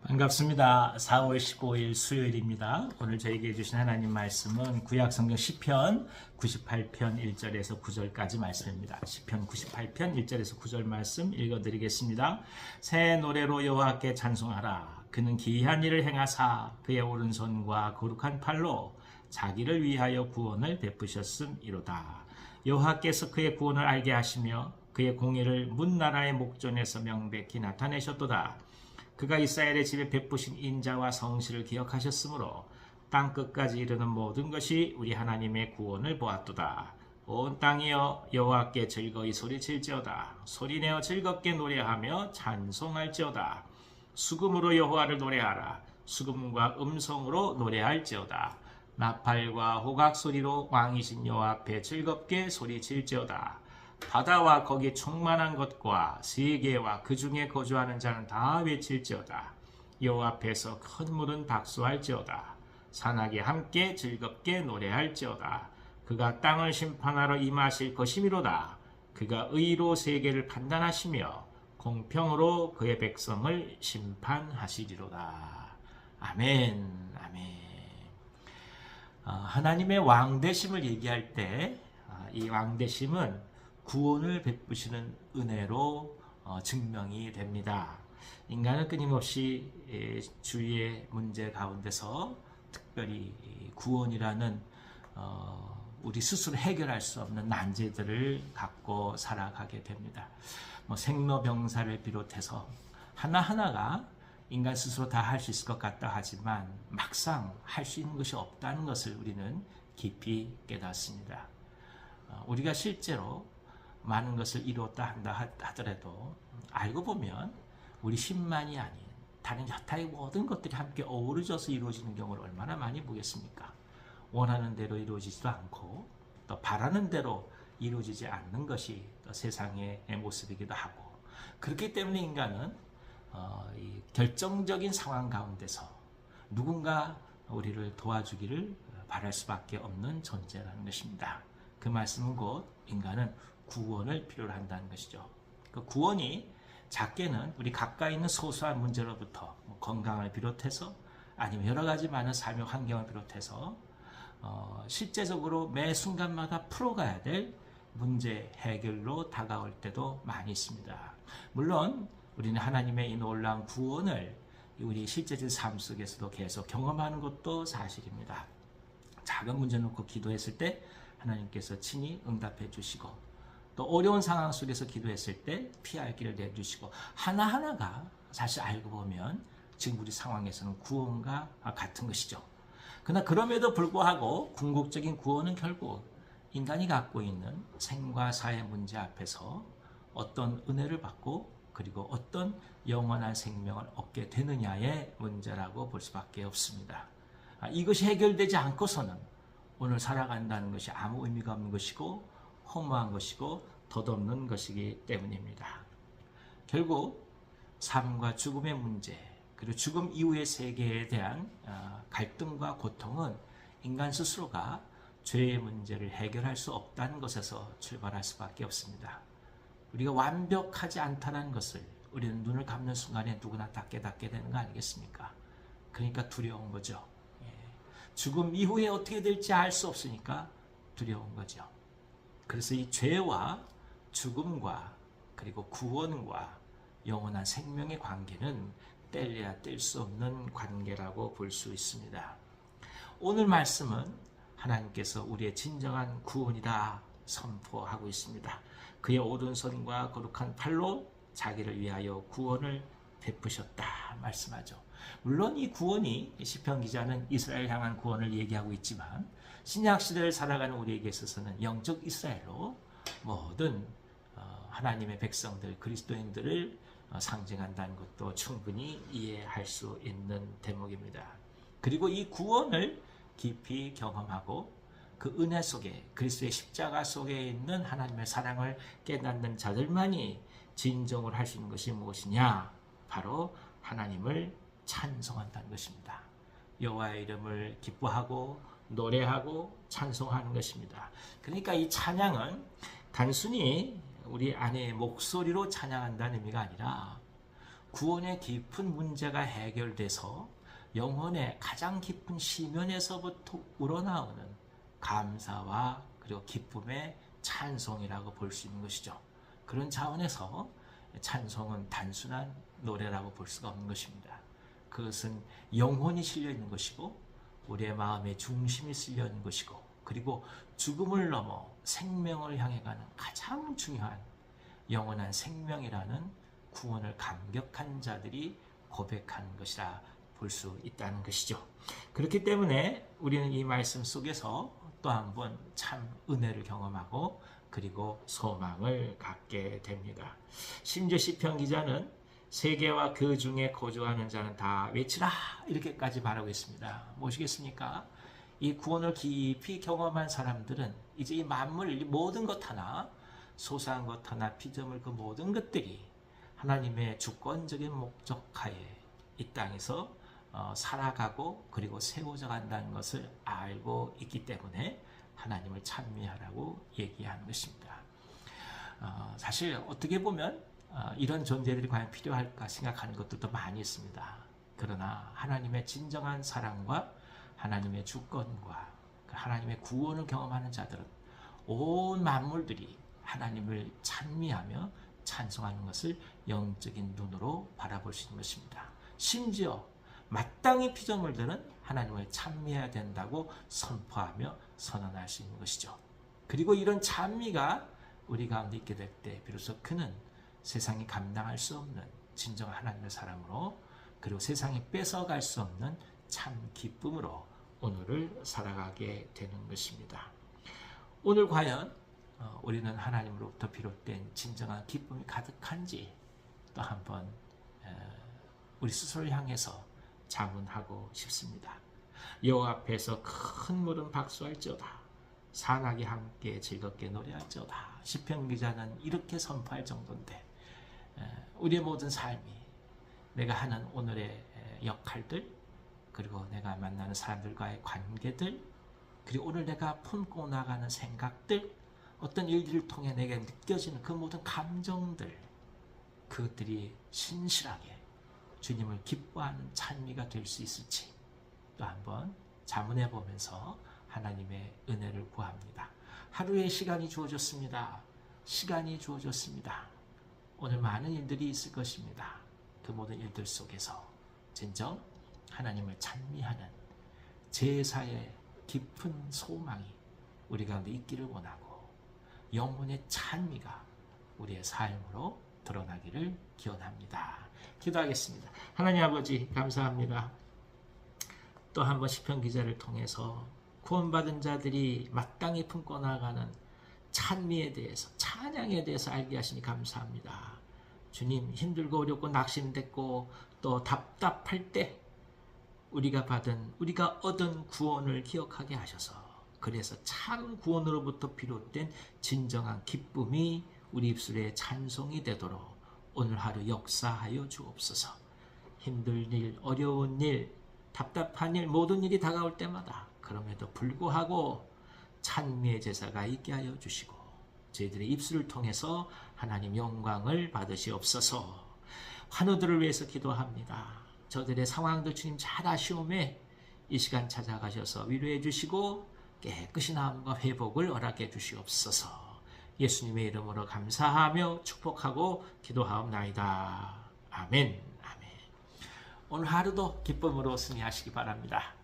반갑습니다. 4월 15일 수요일입니다. 오늘 저에게 주신 하나님 말씀은 구약성경 시편 98편 1절에서 9절까지 말씀입니다. 시편 98편 1절에서 9절 말씀 읽어드리겠습니다. 새 노래로 여호와께 찬송하라. 그는 기이한 일을 행하사 그의 오른손과 거룩한 팔로 자기를 위하여 구원을 베푸셨음이로다. 여호와께서 그의 구원을 알게 하시며 그의 공의를 문나라의 목전에서 명백히 나타내셨도다. 그가 이스라엘의 집에 베푸신 인자와 성실을 기억하셨으므로 땅끝까지 이르는 모든 것이 우리 하나님의 구원을 보았도다. 온 땅이여 여호와께 즐거이 소리칠지어다. 소리내어 즐겁게 노래하며 찬송할지어다. 수금으로 여호와를 노래하라. 수금과 음성으로 노래할지어다. 나팔과 호각 소리로 왕이신 여호와 앞에 즐겁게 소리칠지어다. 바다와 거기 충만한 것과 세계와 그 중에 거주하는 자는 다 외칠지어다. 여호와 앞에서 큰 물은 박수할지어다. 산악이 함께 즐겁게 노래할지어다. 그가 땅을 심판하러 임하실 것이미로다. 그가 의로 세계를 판단하시며 공평으로 그의 백성을 심판하시리로다. 아멘. 아멘. 하나님의 왕되심을 얘기할 때 이 왕되심은 구원을 베푸시는 은혜로 증명이 됩니다. 인간은 끊임없이 주위의 문제 가운데서 특별히 구원이라는 우리 스스로 해결할 수 없는 난제들을 갖고 살아가게 됩니다. 생로병사를 비롯해서 하나하나가 인간 스스로 다 할 수 있을 것 같다 하지만 막상 할 수 있는 것이 없다는 것을 우리는 깊이 깨닫습니다. 우리가 실제로 많은 것을 이루었다 한다 하더라도 알고 보면 우리 힘만이 아닌 다른 여타의 모든 것들이 함께 어우러져서 이루어지는 경우를 얼마나 많이 보겠습니까? 원하는 대로 이루어지지도 않고 또 바라는 대로 이루어지지 않는 것이 또 세상의 모습이기도 하고, 그렇기 때문에 인간은 이 결정적인 상황 가운데서 누군가 우리를 도와주기를 바랄 수밖에 없는 존재라는 것입니다. 그 말씀은 곧 인간은 구원을 필요로 한다는 것이죠. 그 구원이 작게는 우리 가까이 있는 소소한 문제로부터 건강을 비롯해서 아니면 여러 가지 많은 삶의 환경을 비롯해서 실제적으로 매 순간마다 풀어가야 될 문제 해결로 다가올 때도 많이 있습니다. 물론 우리는 하나님의 이 놀라운 구원을 우리 실제적인 삶 속에서도 계속 경험하는 것도 사실입니다. 작은 문제 놓고 기도했을 때 하나님께서 친히 응답해 주시고, 또 어려운 상황 속에서 기도했을 때 피할 길을 내주시고, 하나하나가 사실 알고 보면 지금 우리 상황에서는 구원과 같은 것이죠. 그러나 그럼에도 불구하고 궁극적인 구원은 결국 인간이 갖고 있는 생과 사의 문제 앞에서 어떤 은혜를 받고 그리고 어떤 영원한 생명을 얻게 되느냐의 문제라고 볼 수밖에 없습니다. 이것이 해결되지 않고서는 오늘 살아간다는 것이 아무 의미가 없는 것이고 허무한 것이고 덧없는 것이기 때문입니다. 결국 삶과 죽음의 문제, 그리고 죽음 이후의 세계에 대한 갈등과 고통은 인간 스스로가 죄의 문제를 해결할 수 없다는 것에서 출발할 수밖에 없습니다. 우리가 완벽하지 않다는 것을 우리는 눈을 감는 순간에 누구나 다 깨닫게 되는 거 아니겠습니까? 그러니까 두려운 거죠. 죽음 이후에 어떻게 될지 알 수 없으니까 두려운 거죠. 그래서 이 죄와 죽음과 그리고 구원과 영원한 생명의 관계는 뗄래야 뗄 수 없는 관계라고 볼 수 있습니다. 오늘 말씀은 하나님께서 우리의 진정한 구원이다 선포하고 있습니다. 그의 오른손과 거룩한 팔로 자기를 위하여 구원을 베푸셨다 말씀하죠. 물론 이 구원이 시편 기자는 이스라엘 향한 구원을 얘기하고 있지만 신약시대를 살아가는 우리에게 있어서는 영적 이스라엘로 모든 하나님의 백성들, 그리스도인들을 상징한다는 것도 충분히 이해할 수 있는 대목입니다. 그리고 이 구원을 깊이 경험하고 그 은혜 속에, 그리스도의 십자가 속에 있는 하나님의 사랑을 깨닫는 자들만이 진정을 할 수 있는 것이 무엇이냐? 바로 하나님을 찬송한다는 것입니다. 여호와의 이름을 기뻐하고 노래하고 찬송하는 것입니다. 그러니까 이 찬양은 단순히 우리 안에 목소리로 찬양한다는 의미가 아니라 구원의 깊은 문제가 해결돼서 영혼의 가장 깊은 시면에서부터 우러나오는 감사와 그리고 기쁨의 찬송이라고 볼 수 있는 것이죠. 그런 차원에서 찬송은 단순한 노래라고 볼 수가 없는 것입니다. 그것은 영혼이 실려 있는 것이고 우리의 마음의 중심이 실려 있는 것이고 그리고 죽음을 넘어 생명을 향해 가는 가장 중요한 영원한 생명이라는 구원을 감격한 자들이 고백하는 것이라 볼 수 있다는 것이죠. 그렇기 때문에 우리는 이 말씀 속에서 또 한 번 참 은혜를 경험하고 그리고 소망을 갖게 됩니다. 심지어 시편 기자는 세계와 그 중에 거주하는 자는 다 외치라 이렇게까지 말하고 있습니다. 무엇이겠습니까? 이 구원을 깊이 경험한 사람들은 이제 이 만물 이 모든 것 하나 소소한 것 하나 피조물 그 모든 것들이 하나님의 주권적인 목적하에 이 땅에서 살아가고 그리고 세워져 간다는 것을 알고 있기 때문에 하나님을 찬미하라고 얘기하는 것입니다. 사실 어떻게 보면 이런 존재들이 과연 필요할까 생각하는 것들도 많이 있습니다. 그러나 하나님의 진정한 사랑과 하나님의 주권과 하나님의 구원을 경험하는 자들은 온 만물들이 하나님을 찬미하며 찬송하는 것을 영적인 눈으로 바라볼 수 있는 것입니다. 심지어 마땅히 피조물들은 하나님을 찬미해야 된다고 선포하며 선언할 수 있는 것이죠. 그리고 이런 찬미가 우리 가운데 있게 될 때 비로소 그는 세상이 감당할 수 없는 진정한 하나님의 사람으로 그리고 세상이 뺏어갈 수 없는 참 기쁨으로 오늘을 살아가게 되는 것입니다. 오늘 과연 우리는 하나님으로부터 비롯된 진정한 기쁨이 가득한지 또 한번 우리 스스로를 향해서 자문하고 싶습니다. 여호와 앞에서 큰 물은 박수할지어다. 산악이 함께 즐겁게 노래할지어다. 시편 기자는 이렇게 선포할 정도인데 우리의 모든 삶이 내가 하는 오늘의 역할들 그리고 내가 만나는 사람들과의 관계들 그리고 오늘 내가 품고 나가는 생각들 어떤 일들을 통해 내게 느껴지는 그 모든 감정들 그것들이 신실하게 주님을 기뻐하는 찬미가 될 수 있을지 또 한번 자문해 보면서 하나님의 은혜를 구합니다. 하루의 시간이 주어졌습니다. 시간이 주어졌습니다. 오늘 많은 일들이 있을 것입니다. 그 모든 일들 속에서 진정 하나님을 찬미하는 제사의 깊은 소망이 우리 가운데 있기를 원하고 영혼의 찬미가 우리의 삶으로 드러나기를 기원합니다. 기도하겠습니다. 하나님 아버지 감사합니다. 또 한 번 시편 기자를 통해서 구원받은 자들이 마땅히 품고 나가는 찬미에 대해서 찬양에 대해서 알게 하시니 감사합니다. 주님 힘들고 어렵고 낙심됐고 또 답답할 때 우리가 얻은 구원을 기억하게 하셔서 그래서 참 구원으로부터 비롯된 진정한 기쁨이 우리 입술에 찬송이 되도록 오늘 하루 역사하여 주옵소서. 힘든 일, 어려운 일, 답답한 일, 모든 일이 다가올 때마다 그럼에도 불구하고 찬미의 제사가 있게 하여 주시고 저희들의 입술을 통해서 하나님 영광을 받으시옵소서. 환우들을 위해서 기도합니다. 저들의 상황도 주님 잘 아시오매 이 시간 찾아가셔서 위로해 주시고 깨끗이 나음과 회복을 허락해 주시옵소서. 예수님의 이름으로 감사하며 축복하고 기도하옵나이다. 아멘. 아멘. 오늘 하루도 기쁨으로 승리하시기 바랍니다.